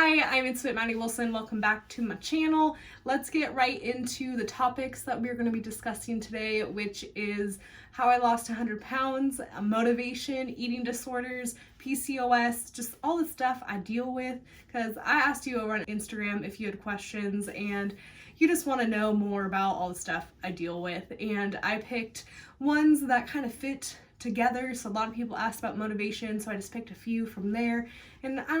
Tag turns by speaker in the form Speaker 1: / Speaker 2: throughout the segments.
Speaker 1: Hi, I'm It's Maddie Wilson. Welcome back to my channel. Let's get right into the topics that we're going to be discussing today, which is how I lost 100 pounds, motivation, eating disorders, PCOS, just all the stuff I deal with, because I asked you over on Instagram if you had questions and you just want to know more about all the stuff I deal with. And I picked ones that kind of fit together. So a lot of people asked about motivation, so I just picked a few from there. And I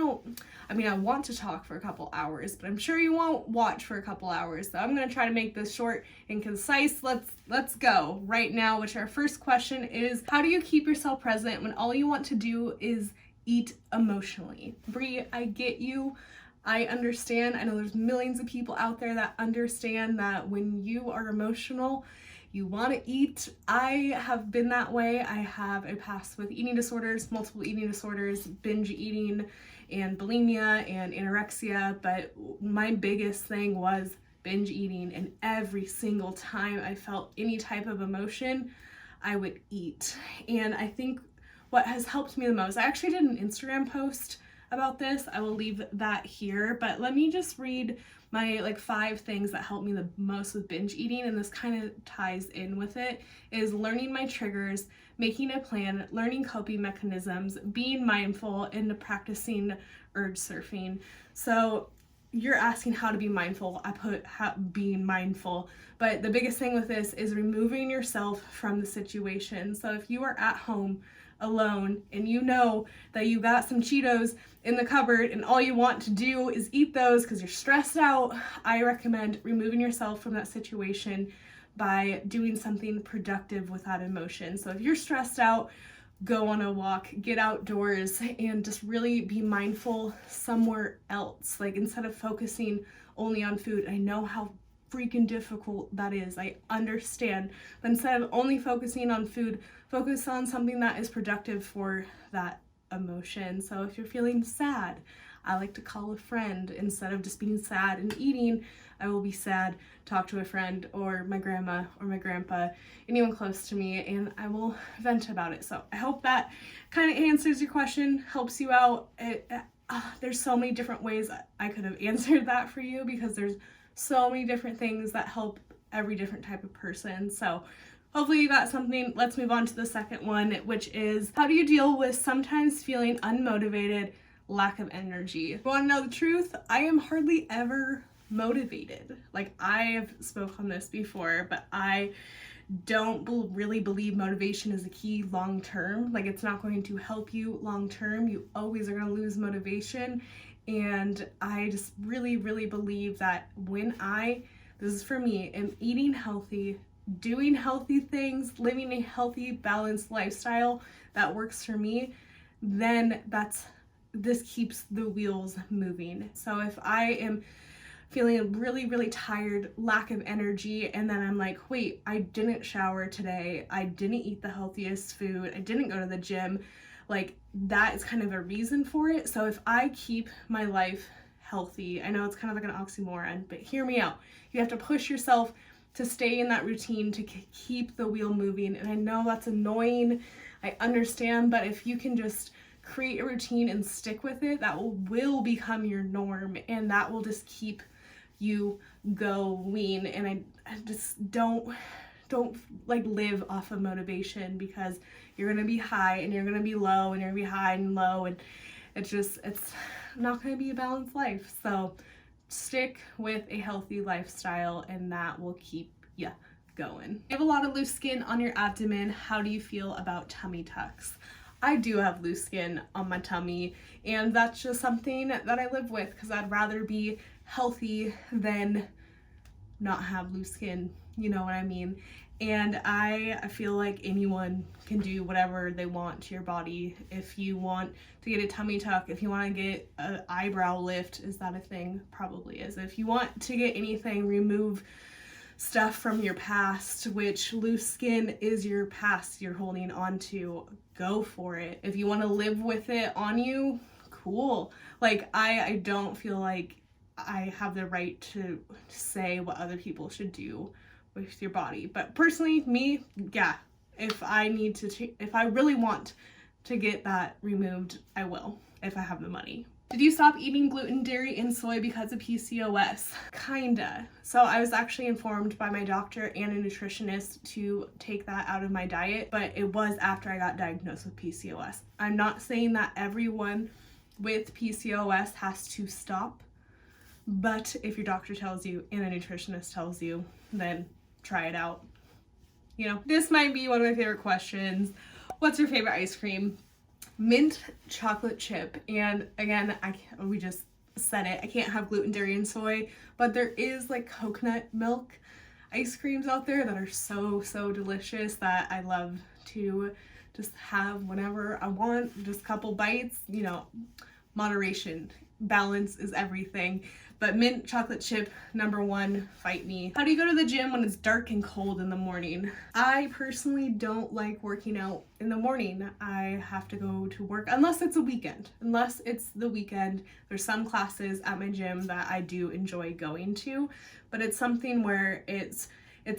Speaker 1: want to talk for a couple hours, but I'm sure you won't watch for a couple hours. So I'm going to try to make this short and concise. Let's go right now, which our first question is, how do you keep yourself present when all you want to do is eat emotionally? Brie, I get you. I understand. I know there's millions of people out there that understand that when you are emotional, you want to eat. I have been that way. I have a past with eating disorders, multiple eating disorders, binge eating, and bulimia and anorexia. But my biggest thing was binge eating, and every single time I felt any type of emotion, I would eat. And I think what has helped me the most, I actually did an Instagram post about this. I will leave that here, but let me just read my 5 things that help me the most with binge eating, and this kind of ties in with it, is learning my triggers, making a plan, learning coping mechanisms, being mindful, and practicing urge surfing. So you're asking how to be mindful. I put being mindful, but the biggest thing with this is removing yourself from the situation. So if you are at home alone and you know that you got some Cheetos in the cupboard and all you want to do is eat those because you're stressed out, I recommend removing yourself from that situation by doing something productive without emotion. So if you're stressed out, go on a walk, get outdoors, and just really be mindful somewhere else. Instead of focusing only on food, I know how freaking difficult that is. I understand. But instead of only focusing on food, focus on something that is productive for that emotion. So if you're feeling sad, I like to call a friend. Instead of just being sad and eating, I will be sad, talk to a friend or my grandma or my grandpa, anyone close to me, and I will vent about it. So I hope that kind of answers your question, helps you out. There's so many different ways I could have answered that for you, because there's so many different things that help every different type of person. So hopefully you got something. Let's move on to the second one, which is, how do you deal with sometimes feeling unmotivated, lack of energy? You want to know the truth? I am hardly ever motivated. I have spoke on this before, but I don't really believe motivation is a key long term. It's not going to help you long term. You always are going to lose motivation. And I just really, really believe that when this is for me, am eating healthy, doing healthy things, living a healthy, balanced lifestyle that works for me, then this keeps the wheels moving. So if I am feeling really, really tired, lack of energy, and then I'm like, wait, I didn't shower today, I didn't eat the healthiest food, I didn't go to the gym, that is kind of a reason for it. So if I keep my life healthy, I know it's kind of like an oxymoron, but hear me out. You have to push yourself to stay in that routine to keep the wheel moving. And I know that's annoying, I understand, but if you can just create a routine and stick with it, that will become your norm, and that will just keep you going. And I just don't live off of motivation, because you're gonna be high and you're gonna be low and you're gonna be high and low, and it's not gonna be a balanced life. So stick with a healthy lifestyle, and that will keep you going. You have a lot of loose skin on your abdomen. How do you feel about tummy tucks? I do have loose skin on my tummy, and that's just something that I live with, because I'd rather be healthy than not have loose skin, you know what I mean? And I feel like anyone can do whatever they want to your body. If you want to get a tummy tuck, if you want to get an eyebrow lift, is that a thing? Probably is. If you want to get anything, remove stuff from your past, which loose skin is your past you're holding on to, go for it. If you want to live with it on you, cool. I don't feel like I have the right to say what other people should do with your body. But personally, me, yeah, if I really want to get that removed, I will, if I have the money. Did you stop eating gluten, dairy, and soy because of PCOS? Kinda. So I was actually informed by my doctor and a nutritionist to take that out of my diet, but it was after I got diagnosed with PCOS. I'm not saying that everyone with PCOS has to stop, but if your doctor tells you and a nutritionist tells you, then try it out. You know, this might be one of my favorite questions. What's your favorite ice cream? Mint chocolate chip. And again, we just said it, I can't have gluten, dairy, and soy, but there is like coconut milk ice creams out there that are so delicious that I love to just have whenever I want, just a couple bites. You know, moderation, balance is everything. But mint chocolate chip, number one, fight me. How do you go to the gym when it's dark and cold in the morning? I personally don't like working out in the morning. I have to go to work unless it's a weekend. Unless it's the weekend, there's some classes at my gym that I do enjoy going to, but it's something where it's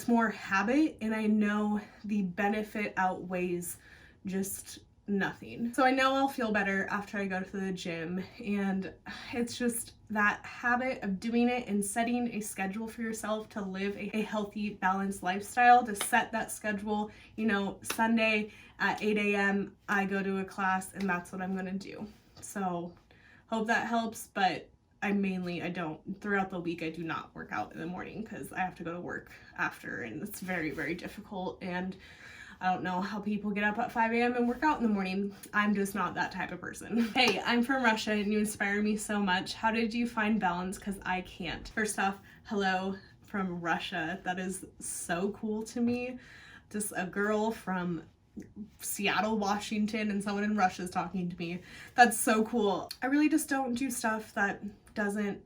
Speaker 1: more habit, and I know the benefit outweighs just nothing. So I know I'll feel better after I go to the gym, and it's just that habit of doing it and setting a schedule for yourself to live a healthy, balanced lifestyle, to set that schedule. You know, Sunday at 8 a.m. I go to a class, and that's what I'm gonna do. So hope that helps, but I don't, throughout the week, I do not work out in the morning because I have to go to work after, and it's very difficult, and I don't know how people get up at 5 a.m. and work out in the morning. I'm just not that type of person. Hey, I'm from Russia and you inspire me so much. How did you find balance? Because I can't. First off, hello from Russia. That is so cool to me. Just a girl from Seattle, Washington, and someone in Russia is talking to me. That's so cool. I really just don't do stuff that doesn't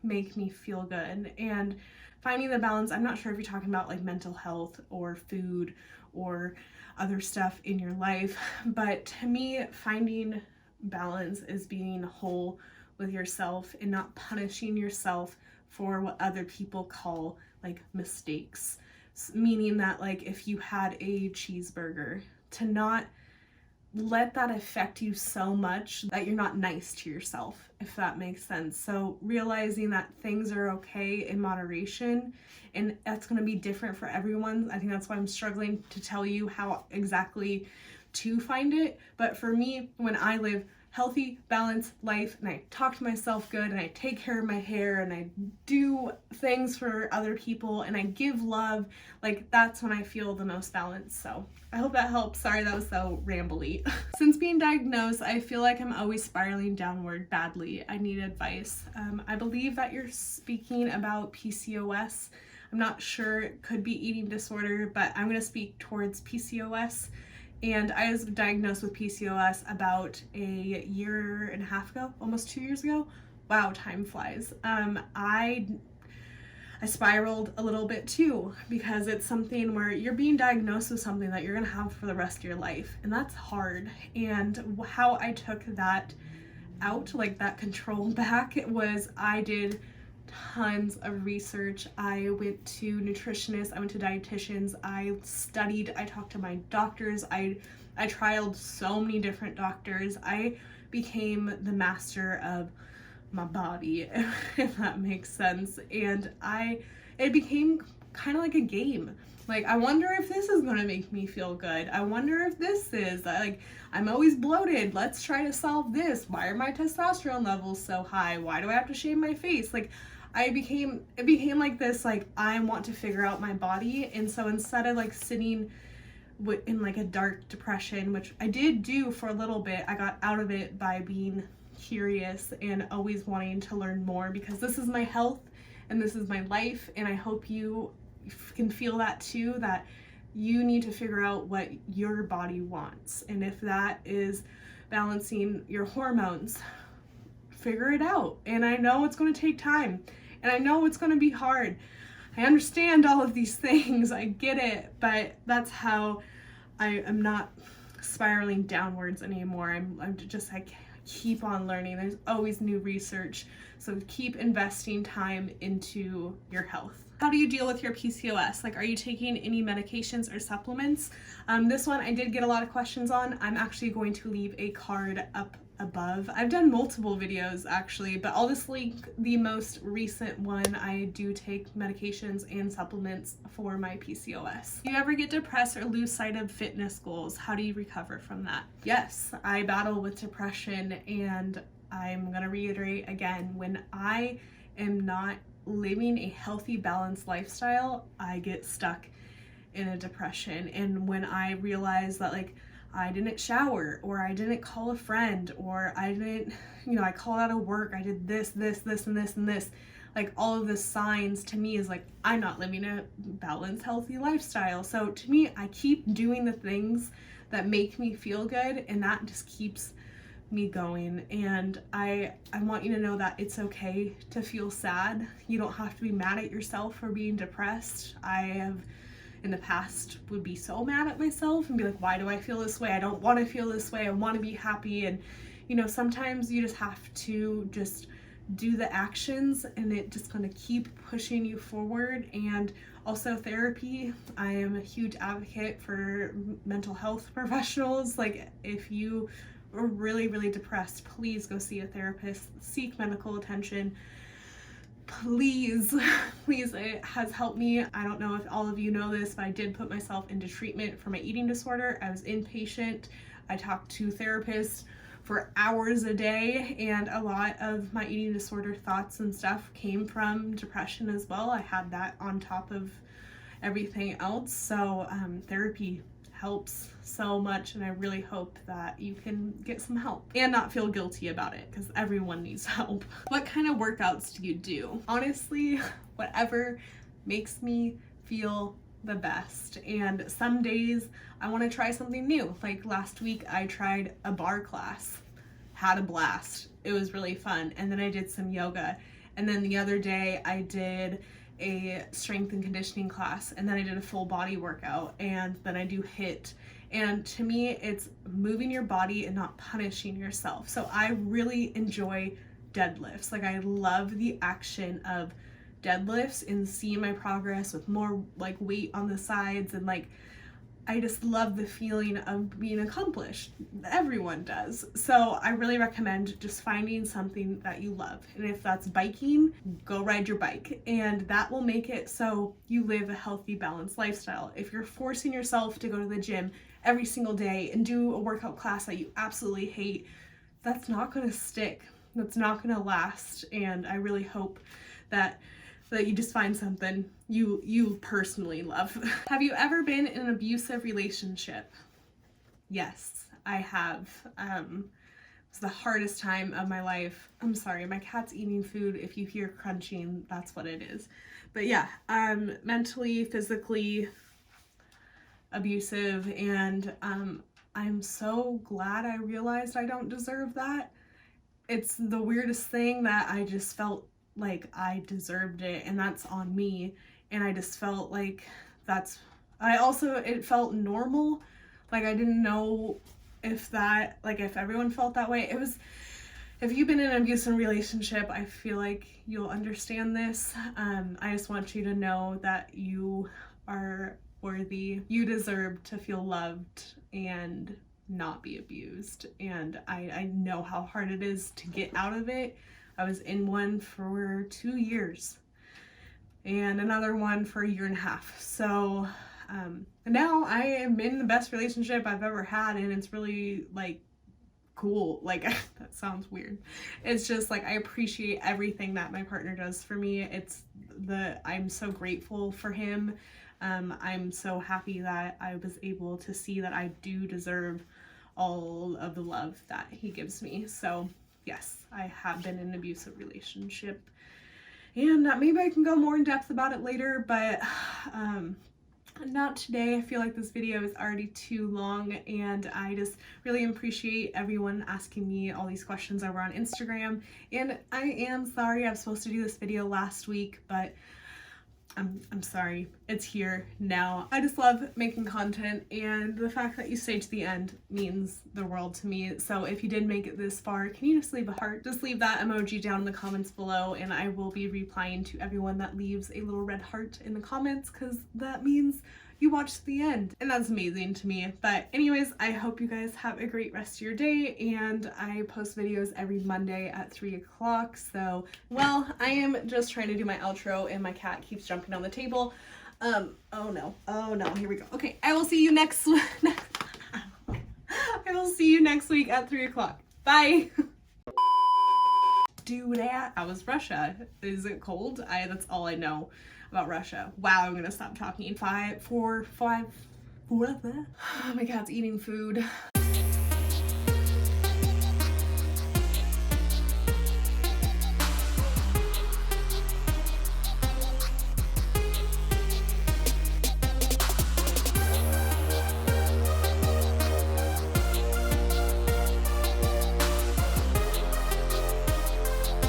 Speaker 1: make me feel good. And finding the balance, I'm not sure if you're talking about like mental health or food or other stuff in your life, but to me, finding balance is being whole with yourself and not punishing yourself for what other people call like mistakes. Meaning that, like, if you had a cheeseburger, to not let that affect you so much that you're not nice to yourself, if that makes sense. So realizing that things are okay in moderation, and that's going to be different for everyone. I think that's why I'm struggling to tell you how exactly to find it. But for me, when I live healthy, balanced life, and I talk to myself good, and I take care of my hair, and I do things for other people, and I give love, like, that's when I feel the most balanced. So I hope that helps. Sorry, that was so rambly. Since being diagnosed, I feel like I'm always spiraling downward badly. I need advice. I believe that you're speaking about PCOS. I'm not sure, it could be eating disorder, but I'm going to speak towards PCOS. And I was diagnosed with PCOS about a year and a half ago, almost 2 years ago. Wow, time flies. I spiraled a little bit too, because it's something where you're being diagnosed with something that you're gonna have for the rest of your life, and that's hard. And how I took that out, like that control back, was I did tons of research. I went to nutritionists, I went to dietitians, I studied, I talked to my doctors, I trialed so many different doctors. I became the master of my body, if that makes sense. And it became kind of like a game. Like, I wonder if this is gonna make me feel good. I wonder if this is, like, I'm always bloated. Let's try to solve this. Why are my testosterone levels so high? Why do I have to shave my face? Like, it became like this, like, I want to figure out my body. And so instead of like sitting in like a dark depression, which I did do for a little bit, I got out of it by being curious and always wanting to learn more, because this is my health and this is my life, and I hope you can feel that too, that you need to figure out what your body wants. And if that is balancing your hormones, figure it out. And I know it's going to take time, and I know it's going to be hard. I understand all of these things, I get it, but that's how I am not spiraling downwards anymore. I'm just like, keep on learning. There's always new research, so keep investing time into your health. How do you deal with your PCOS? Like, are you taking any medications or supplements? This one I did get a lot of questions on. I'm actually going to leave a card up above. I've done multiple videos actually, but I'll just link the most recent one. I do take medications and supplements for my PCOS. Do you ever get depressed or lose sight of fitness goals? How do you recover from that? Yes, I battle with depression, and I'm gonna reiterate again, when I am not living a healthy, balanced lifestyle, I get stuck in a depression. And when I realize that, like, I didn't shower, or I didn't call a friend, or I didn't, I called out of work, I did this, and this, and this. Like, all of the signs to me is like, I'm not living a balanced, healthy lifestyle. So to me, I keep doing the things that make me feel good, and that just keeps me going. And I want you to know that it's okay to feel sad. You don't have to be mad at yourself for being depressed. I have in the past would be so mad at myself and be like, why do I feel this way? I don't want to feel this way. I want to be happy. And sometimes you just have to just do the actions, and it just going to keep pushing you forward. And also therapy. I am a huge advocate for mental health professionals. Like, if you are really, really depressed, please go see a therapist, seek medical attention. Please, it has helped me. I don't know if all of you know this, but I did put myself into treatment for my eating disorder. I was inpatient. I talked to therapists for hours a day, and a lot of my eating disorder thoughts and stuff came from depression as well. I had that on top of everything else. So therapy helps so much, and I really hope that you can get some help and not feel guilty about it, because everyone needs help. What kind of workouts do you do? Honestly, whatever makes me feel the best. And some days I want to try something new. Like last week I tried a bar class, had a blast. It was really fun. And then I did some yoga, and then the other day I did a strength and conditioning class, and then I did a full body workout, and then I do HIIT. And to me, it's moving your body and not punishing yourself. So I really enjoy deadlifts. Like, I love the action of deadlifts and seeing my progress with more like weight on the sides, and like, I just love the feeling of being accomplished. Everyone does. So I really recommend just finding something that you love. And if that's biking, go ride your bike. And that will make it so you live a healthy, balanced lifestyle. If you're forcing yourself to go to the gym every single day and do a workout class that you absolutely hate, that's not going to stick. That's not going to last. And I really hope that you just find something you personally love. Have you ever been in an abusive relationship? Yes, I have. It's the hardest time of my life. I'm sorry, my cat's eating food. If you hear crunching, that's what it is. But yeah, mentally, physically abusive, and I'm so glad I realized I don't deserve that. It's the weirdest thing that I just felt like I deserved it, and that's on me. And I just felt like it felt normal. Like, I didn't know if everyone felt that way. If you've been in an abusive relationship, I feel like you'll understand this. I just want you to know that you are worthy. You deserve to feel loved and not be abused. And I know how hard it is to get out of it. I was in one for 2 years and another one for 1.5 years. So now I am in the best relationship I've ever had, and it's really like cool. Like, that sounds weird. It's just like, I appreciate everything that my partner does for me. I'm so grateful for him. I'm so happy that I was able to see that I do deserve all of the love that he gives me. So yes, I have been in an abusive relationship, and maybe I can go more in depth about it later, but not today. I feel like this video is already too long, and I just really appreciate everyone asking me all these questions over on Instagram. And I am sorry, I was supposed to do this video last week, but I'm sorry, it's here now. I just love making content, and the fact that you stayed to the end means the world to me. So if you did make it this far, can you just leave a heart? Just leave that emoji down in the comments below, and I will be replying to everyone that leaves a little red heart in the comments, because that means you watched to the end, and that's amazing to me. But anyways, I hope you guys have a great rest of your day, and I post videos every Monday at 3 o'clock. So, well, I am just trying to do my outro, and my cat keeps jumping on the table. Oh no, here we go. Okay, I will see you next I will see you next week at 3 o'clock. Bye. Do that. How was Russia? Is it cold? That's all I know about Russia. Wow, I'm gonna stop talking. 5, 4, 5. Oh my cat's eating food.